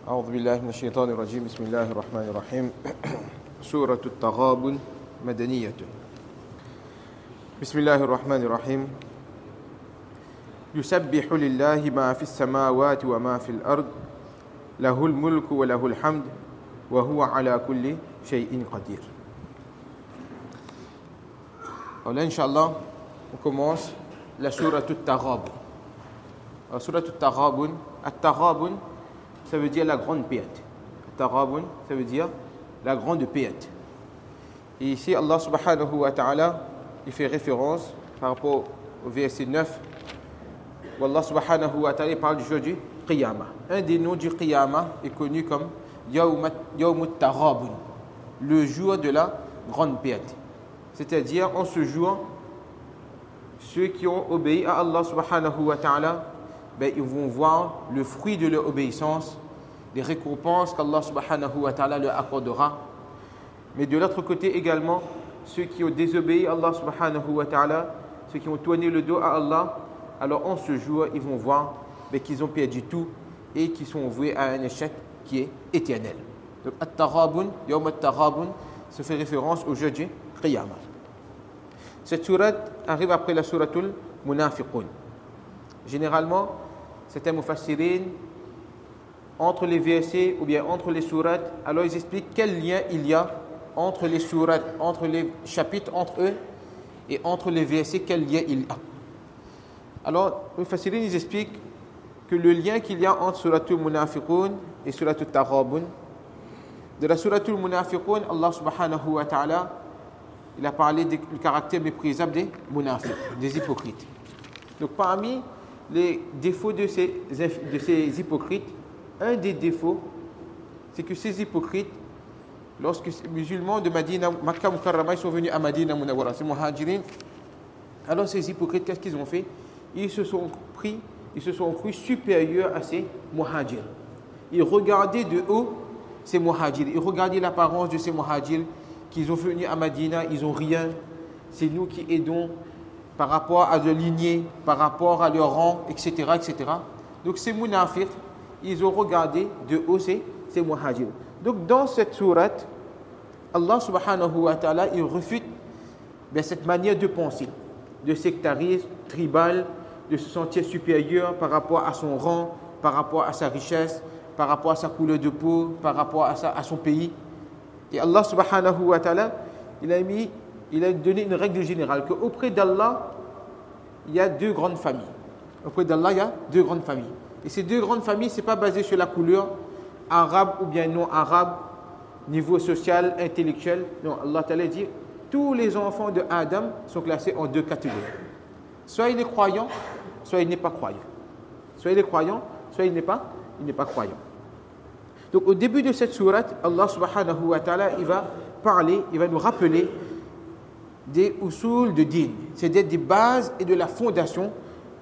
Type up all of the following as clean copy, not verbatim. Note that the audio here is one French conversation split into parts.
أعوذ بالله من الشيطان الرجيم بسم الله الرحمن الرحيم سورة التغابن مدنية بسم الله الرحمن الرحيم يسبح لله ما في السماوات وما في الأرض له الملك وله الحمد وهو على كل شيء قدير. Alors là, Inch'Allah, on commence la Surah At-Taghabun. La Surah At-Taghabun, At-Taghabun, ça veut dire la grande paix. At-Taghabun, ça veut dire la grande paix. Et ici, Allah subhanahu wa ta'ala, il fait référence par rapport au verset 9, où Allah subhanahu wa ta'ala parle du jour du Qiyamah. Un des noms du Qiyamah est connu comme Yawm At-Taghabun, le jour de la grande paix. C'est-à-dire, en ce jour, ceux qui ont obéi à Allah subhanahu wa ta'ala, ils vont voir le fruit de leur obéissance, les récompenses qu'Allah subhanahu wa ta'ala leur accordera. Mais de l'autre côté également, ceux qui ont désobéi à Allah subhanahu wa ta'ala, ceux qui ont tourné le dos à Allah, alors en ce jour, ils vont voir qu'ils ont perdu tout et qu'ils sont voués à un échec qui est éternel. Donc, At-Taghabun, Yawm At-Taghabun, ça fait référence au jour du Qiyamah. Cette sourate arrive après la souratul Munafiqun. Généralement, certains mufassirin, entre les versets ou bien entre les sourates, alors ils expliquent quel lien il y a entre les sourates, entre les chapitres, entre eux, et entre les versets, quel lien il y a. Alors, les mufassirin, ils expliquent que le lien qu'il y a entre souratul Munafiqun et souratul Taghabun, de la souratul Munafiqun, Allah subhanahu wa ta'ala, il a parlé du caractère méprisable des munafiq, des hypocrites. Donc parmi les défauts de ces hypocrites, un des défauts, c'est que ces hypocrites, lorsque les musulmans de Madina, Makkah Mukarrama, ils sont venus à Madina Munawwara, ces muhajirin, alors ces hypocrites, qu'est-ce qu'ils ont fait? Ils se sont crus supérieurs à ces muhajirs. Ils regardaient de haut ces muhajirs, ils regardaient l'apparence de ces muhajirs, qu'ils ont venu à Madina, ils n'ont rien. C'est nous qui aidons par rapport à leur lignée, par rapport à leur rang, etc. etc. Donc ces munafiq, ils ont regardé de haut ces muhajirs. Donc dans cette sourate, Allah subhanahu wa ta'ala, il refute cette manière de penser, de sectarisme tribal, de se sentir supérieur par rapport à son rang, par rapport à sa richesse, par rapport à sa couleur de peau, par rapport à son pays. Et Allah subhanahu wa ta'ala, il a donné une règle générale qu'auprès d'Allah, il y a deux grandes familles. Auprès d'Allah, il y a deux grandes familles. Et ces deux grandes familles, ce n'est pas basé sur la couleur arabe ou bien non arabe, niveau social, intellectuel. Non, Allah ta'ala dit, tous les enfants de Adam sont classés en deux catégories. Soit il est croyant, soit il n'est pas croyant. Soit il est croyant, soit il n'est pas croyant. Donc au début de cette sourate, Allah subhanahu wa ta'ala, il va nous rappeler des usul de din, c'est-à-dire des bases et de la fondation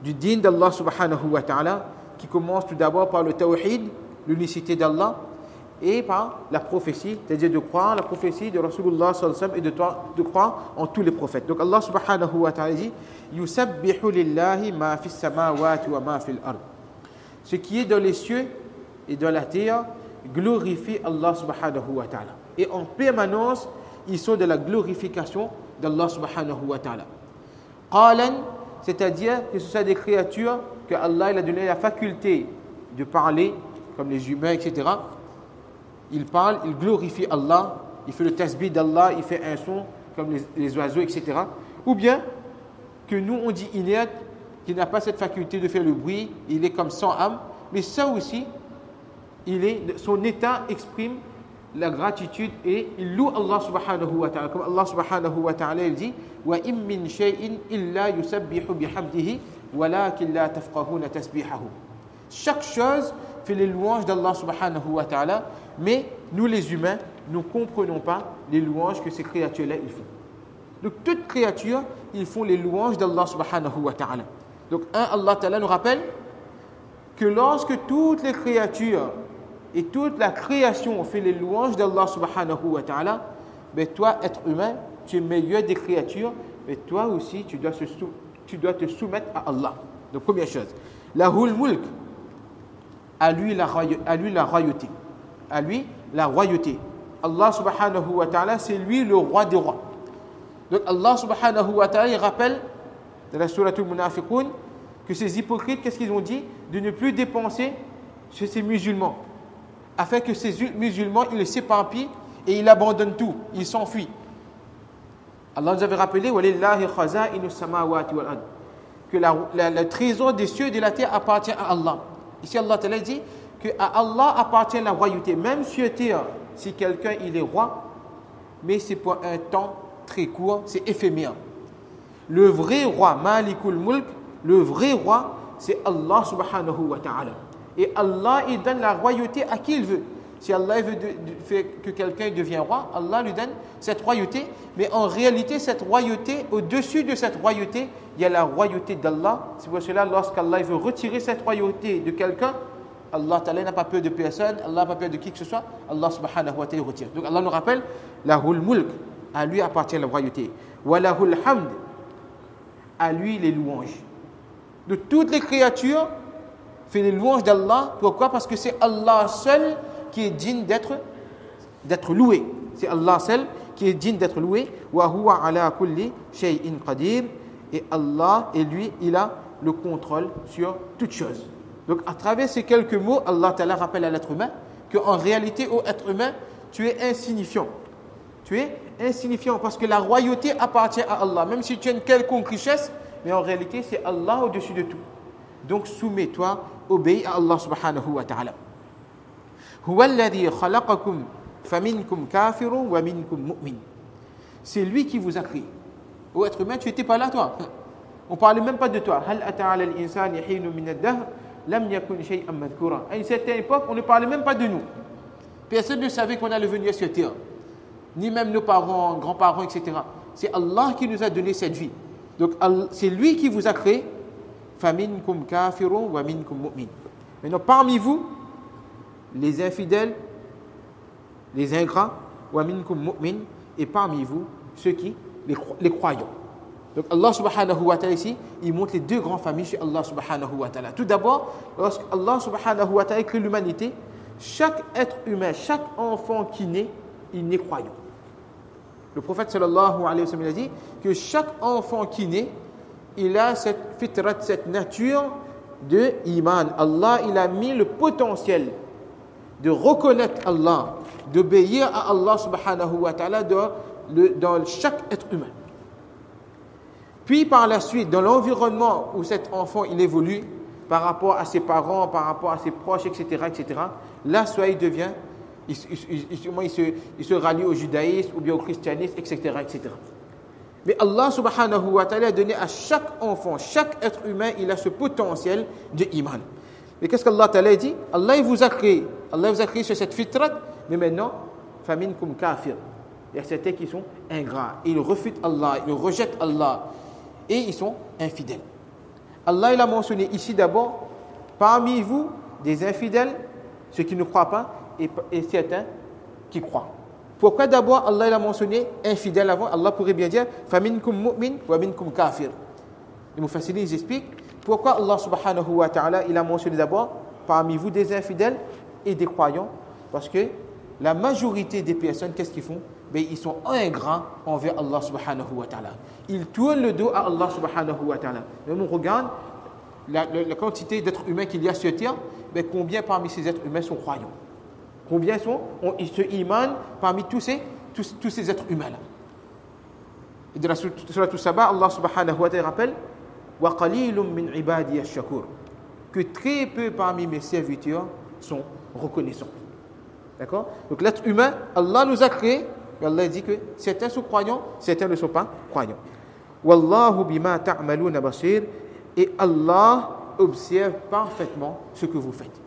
du din d'Allah subhanahu wa ta'ala, qui commence tout d'abord par le tawhid, l'unicité d'Allah, et par la prophétie, c'est-à-dire de croire la prophétie de Rasulullah sallallahu alayhi wa sallam et de croire en tous les prophètes. Donc Allah subhanahu wa ta'ala dit Yusabbihu lillahi ma fis samawati wa ma fil ard. Ce qui est dans les cieux et dans la terre glorifie Allah subhanahu wa ta'ala. Et en permanence, ils sont de la glorification d'Allah subhanahu wa ta'ala. Qalan, c'est-à-dire que ce sont des créatures que Allah il a donné la faculté de parler, comme les humains, etc. Il parle, il glorifie Allah, il fait le tasbih d'Allah, il fait un son comme les oiseaux, etc. Ou bien que nous on dit inerte, qui n'a pas cette faculté de faire le bruit, il est comme sans âme, mais ça aussi, son état exprime la gratitude et il loue Allah subhanahu wa ta'ala. Comme Allah subhanahu wa ta'ala il dit wa in min shay'in illa yusabbihu bihamdihi walakin la tafqahuna tasbihahu. Chaque chose fait les louanges d'Allah subhanahu wa ta'ala, mais nous les humains, nous ne comprenons pas les louanges que ces créatures-là ils font. Donc toutes créatures, ils font les louanges d'Allah subhanahu wa ta'ala. Donc Allah ta'ala nous rappelle que lorsque toutes les créatures et toute la création fait les louanges d'Allah subhanahu wa ta'ala, toi, être humain, tu es meilleur des créatures, mais toi aussi, tu dois te soumettre à Allah. Donc, première chose. Lahul mulk. à lui la royauté. À lui la royauté. Allah subhanahu wa ta'ala, c'est lui le roi des rois. Donc Allah subhanahu wa ta'ala, il rappelle dans la sourate al-Munafiqun que ces hypocrites, qu'est-ce qu'ils ont dit? De ne plus dépenser chez ces musulmans, afin que ces musulmans, ils s'éparpillent et ils abandonnent tout, ils s'enfuient. Allah nous avait rappelé وَلِلَّهِ خَزَائِنُ السَّمَاوَاتِ وَالْأَرْضِ que le trésor des cieux et de la terre appartient à Allah. Ici Allah Ta'ala dit qu'à Allah appartient la royauté, même sur terre, si quelqu'un il est roi, mais c'est pour un temps très court, c'est éphémère. Le vrai roi, Malikul Mulk, le vrai roi, c'est Allah subhanahu wa ta'ala. Et Allah, il donne la royauté à qui il veut. Si Allah veut faire que quelqu'un devienne roi, Allah lui donne cette royauté. Mais en réalité, cette royauté, au-dessus de cette royauté, il y a la royauté d'Allah. C'est pour cela, lorsqu'Allah veut retirer cette royauté de quelqu'un, Allah Ta'ala n'a pas peur de personne, Allah n'a pas peur de qui que ce soit, Allah subhanahu wa ta'ala retire. Donc Allah nous rappelle, lahul mulk, à lui appartient la royauté. Wa lahul hamd, à lui les louanges. De toutes les créatures, fait les louanges d'Allah. Pourquoi? Parce que c'est Allah seul qui est digne d'être loué. C'est Allah seul qui est digne d'être loué. Wa huwa ala kulli shay'in qadir. Et Allah, et lui, il a le contrôle sur toutes choses. Donc, à travers ces quelques mots, Allah Ta'ala rappelle à l'être humain qu'en réalité, ô être humain, tu es insignifiant. Tu es insignifiant parce que la royauté appartient à Allah. Même si tu as une quelconque richesse, mais en réalité, c'est Allah au-dessus de tout. Donc, soumets-toi, obéis à Allah subhanahu wa ta'ala. Huwa alladhi khalaqakum faminkum kafirun wa minkum mu'min. C'est lui qui vous a créé. Ô être humain, tu n'étais pas là, toi. On ne parlait même pas de toi. Hal ata ala al-insani hinun min ad-dahr lam yakun shay'an madhkura. À une certaine époque, on ne parlait même pas de nous. Personne ne savait qu'on allait venir sur terre. Ni même nos parents, grands-parents, etc. C'est Allah qui nous a donné cette vie. Donc, c'est lui qui vous a créé. Faminkum kafirun wa minkum mu'min. Maintenant, parmi vous, les infidèles, les ingrats, wa minkum mu'min, et parmi vous, ceux qui, les croyants. Donc Allah subhanahu wa ta'ala ici, il montre les deux grandes familles chez Allah subhanahu wa ta'ala. Tout d'abord, lorsque Allah subhanahu wa ta'ala crée l'humanité, chaque être humain, chaque enfant qui naît, il naît croyant. Le prophète sallallahu alayhi wa sallam a dit que chaque enfant qui naît, il a cette fitrat, cette nature de iman. Allah, il a mis le potentiel de reconnaître Allah, d'obéir à Allah subhanahu wa ta'ala dans chaque être humain. Puis par la suite, dans l'environnement où cet enfant il évolue, par rapport à ses parents, par rapport à ses proches, etc., là, soit il devient, il se rallie au judaïsme ou bien au christianisme, etc., etc. Mais Allah subhanahu wa ta'ala a donné à chaque enfant, chaque être humain, il a ce potentiel de iman. Mais qu'est-ce qu'Allah ta'ala dit? Allah il vous a créé. Allah vous a créé sur cette fitrat, mais maintenant, faminkum kafir. Il y a certains qui sont ingrats. Ils refutent Allah, ils rejettent Allah. Et ils sont infidèles. Allah il a mentionné ici d'abord, parmi vous, des infidèles, ceux qui ne croient pas, et certains qui croient. Pourquoi d'abord Allah il a mentionné infidèles avant? Allah pourrait bien dire faminkum mu'min wa minkum kafir. Les mufassirin ils expliquent pourquoi Allah subhanahu wa ta'ala il a mentionné d'abord parmi vous des infidèles et des croyants. Parce que la majorité des personnes, qu'est-ce qu'ils font? Ben, ils sont ingrats envers Allah subhanahu wa ta'ala. Ils tournent le dos à Allah subhanahu wa ta'ala. Même on regarde la quantité d'êtres humains qu'il y a sur terre, ben, combien parmi ces êtres humains sont croyants? Combien ils se imanent parmi tous ces êtres humains-là? Et de la sourate As-Saba, Allah subhanahu wa ta'ala rappelle wa qalilun min ibadiy ash-shakur, que très peu parmi mes serviteurs sont reconnaissants. D'accord? Donc l'être humain, Allah nous a créés. Allah dit que certains sont croyants, certains ne sont pas croyants. Wallahu bima ta'maluna basir, et Allah observe parfaitement ce que vous faites.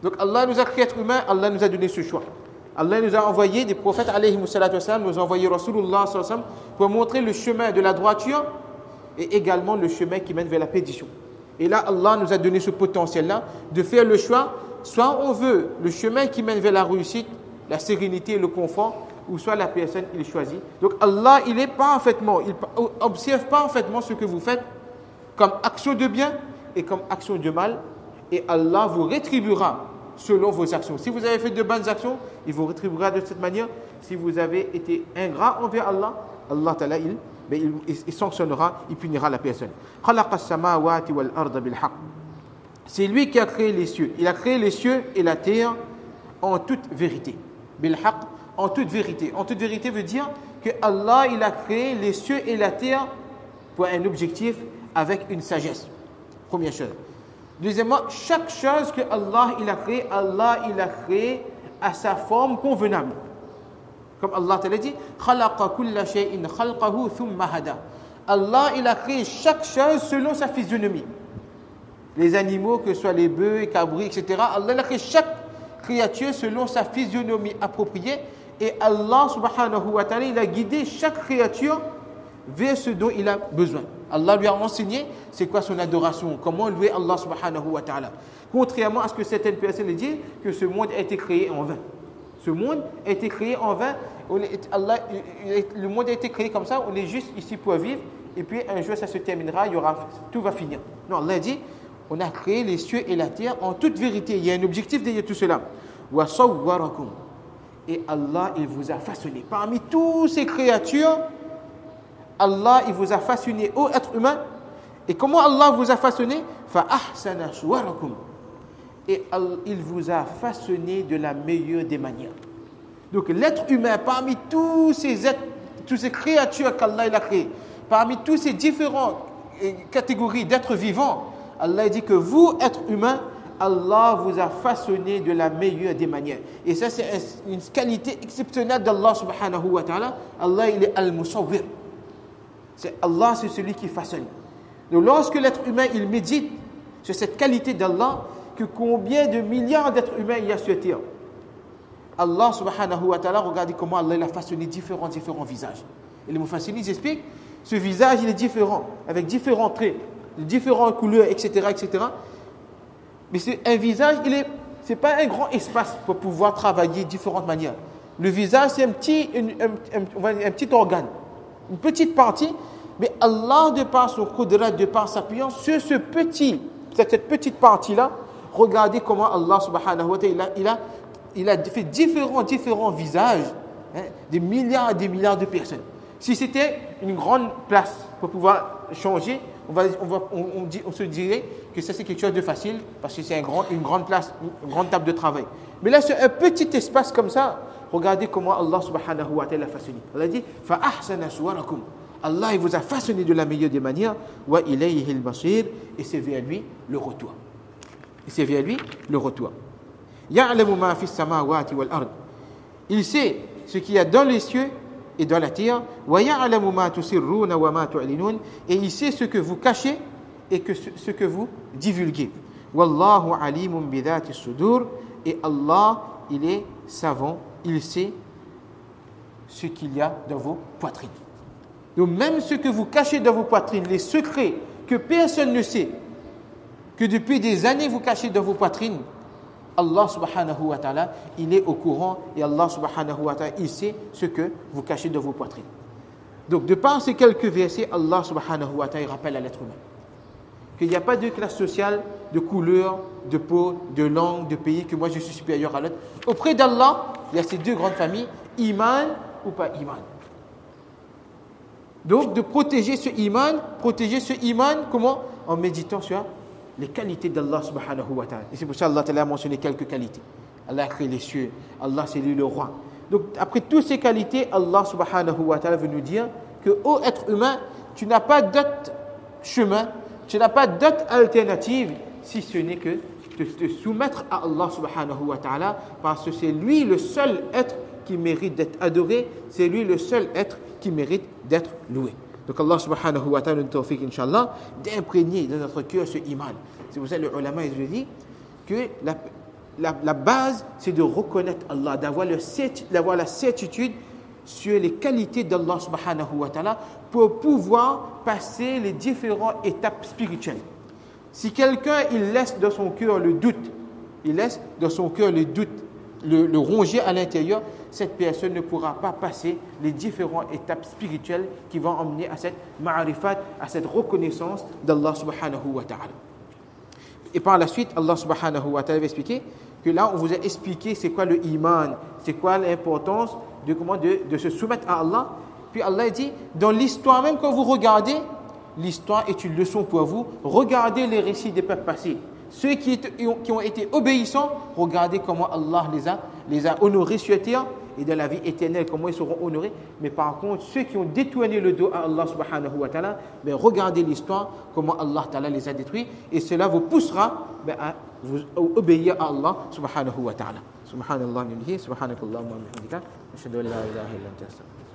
Donc Allah nous a créé être humain, Allah nous a donné ce choix. Allah nous a envoyé des prophètes alayhi salatu wassalam, nous a envoyé Rasulullah sallallahu alayhi wa sallam pour montrer le chemin de la droiture et également le chemin qui mène vers la perdition. Et là Allah nous a donné ce potentiel-là de faire le choix, soit on veut le chemin qui mène vers la réussite, la sérénité et le confort, ou soit la personne il choisit. Donc Allah il observe parfaitement ce que vous faites comme action de bien et comme action de mal, et Allah vous rétribuera selon vos actions. Si vous avez fait de bonnes actions, il vous rétribuera de cette manière. Si vous avez été ingrat envers Allah, Allah Ta'ala, il sanctionnera, il punira la personne. C'est lui qui a créé les cieux. Il a créé les cieux et la terre en toute vérité. Bilhaq, en toute vérité. En toute vérité veut dire que Allah, il a créé les cieux et la terre pour un objectif avec une sagesse. Première chose. Deuxièmement, chaque chose que Allah il a créé à sa forme convenable. Comme Allah t'a dit, Allah il a créé chaque chose selon sa physionomie. Les animaux, que ce soit les bœufs, les cabris, etc. Allah il a créé chaque créature selon sa physionomie appropriée. Et Allah subhanahu wa ta'ala, il a guidé chaque créature vers ce dont il a besoin. Allah lui a enseigné c'est quoi son adoration, comment louer Allah subhanahu wa ta'ala. Contrairement à ce que certaines personnes disent, que ce monde a été créé en vain. Ce monde a été créé en vain. Le monde a été créé comme ça, on est juste ici pour vivre, et puis un jour ça se terminera, tout va finir. Non, Allah dit, on a créé les cieux et la terre en toute vérité. Il y a un objectif derrière tout cela. Wa sawwarakum. Et Allah, il vous a façonné. Parmi toutes ces créatures, Allah, il vous a façonné, ô être humain. Et comment Allah vous a façonné? Fa ahsana suwarakum. Et il vous a façonné de la meilleure des manières. Donc l'être humain, parmi tous ces êtres, toutes ces créatures qu'Allah il a créées, parmi toutes ces différentes catégories d'êtres vivants, Allah dit que vous, être humain, Allah vous a façonné de la meilleure des manières. Et ça, c'est une qualité exceptionnelle d'Allah subhanahu wa ta'ala. Allah, il est al-musawwir. Allah, c'est celui qui façonne. Donc lorsque l'être humain, il médite sur cette qualité d'Allah, que combien de milliards d'êtres humains il y a sur terre. Allah subhanahu wa ta'ala, regardez comment Allah il a façonné différents visages. Et les mufassirin expliquent, ce visage il est différent, avec différents traits, de différentes couleurs, etc., etc. Mais c'est un visage, c'est pas un grand espace pour pouvoir travailler de différentes manières. Le visage, c'est un petit organe, une petite partie, mais Allah, de par son qudrat, de par sa puissance, sur cette petite partie-là, regardez comment Allah subhanahu wa ta'ala, il a fait différents visages, des milliards et des milliards de personnes. Si c'était une grande place pour pouvoir changer, on se dirait que ça c'est quelque chose de facile parce que c'est une grande place, une grande table de travail. Mais là, sur un petit espace comme ça, regardez comment Allah subhanahu wa ta'ala a façonné. Allah dit fa ahsana suwarakum. Allah il vous a façonné de la meilleure des manières, wa ilayhi al-masir, et c'est vers lui le retour. Ya'lamu ma fi as-samawati wal ard. Il sait ce qu'il y a dans les cieux et dans la terre. Wa ya'lamu ma tusirruna wa ma tu'linun. Et il sait ce que vous cachez et ce que vous divulguez. Wallahu alimun bi dhati as-sudur. Et Allah, il est savant, il sait ce qu'il y a dans vos poitrines. Donc même ce que vous cachez dans vos poitrines, les secrets que personne ne sait, que depuis des années vous cachez dans vos poitrines, Allah subhanahu wa ta'ala, il est au courant et Allah subhanahu wa ta'ala, il sait ce que vous cachez dans vos poitrines. Donc de par ces quelques versets, Allah subhanahu wa ta'ala rappelle à l'être humain qu'il n'y a pas de classe sociale, de couleur, de peau, de langue, de pays, que moi je suis supérieur à l'autre. Auprès d'Allah, il y a ces deux grandes familles, iman ou pas iman. Donc de protéger ce iman, comment? En méditant sur les qualités d'Allah subhanahu wa ta'ala. Et c'est pour ça qu'Allah a mentionné quelques qualités. Allah a créé les cieux, Allah c'est lui le roi. Donc après toutes ces qualités, Allah subhanahu wa ta'ala veut nous dire que, ô être humain, tu n'as pas d'autre chemin, tu n'as pas d'autre alternative si ce n'est que de te soumettre à Allah subhanahu wa ta'ala, parce que c'est lui le seul être qui mérite d'être adoré, c'est lui le seul être qui mérite d'être loué. Donc Allah subhanahu wa ta'ala nous tawfiq, inshallah, d'imprégner dans notre cœur ce iman. C'est pour ça que les ulama ils disent que la base c'est de reconnaître Allah, d'avoir la certitude sur les qualités d'Allah subhanahu wa ta'ala pour pouvoir passer les différentes étapes spirituelles. Si quelqu'un il laisse dans son cœur le doute, le ronger à l'intérieur, cette personne ne pourra pas passer les différentes étapes spirituelles qui vont emmener à cette ma'rifat, à cette reconnaissance d'Allah subhanahu wa ta'ala. Et par la suite, Allah subhanahu wa ta'ala va expliquer que là, on vous a expliqué c'est quoi le iman, c'est quoi l'importance de se soumettre à Allah. Puis Allah dit, dans l'histoire même, quand vous regardez, l'histoire est une leçon pour vous. Regardez les récits des peuples passés. Ceux qui ont été obéissants, regardez comment Allah les a honorés sur terre et dans la vie éternelle, comment ils seront honorés. Mais par contre, ceux qui ont détourné le dos à Allah subhanahu wa ta'ala, regardez l'histoire, comment Allah ta'ala les a détruits. Et cela vous poussera à vous obéir à Allah subhanahu wa ta'ala. Subhanallah, subhanakallah, wa bihamdika, ashhadu an la ilaha illa anta astaghfiruka.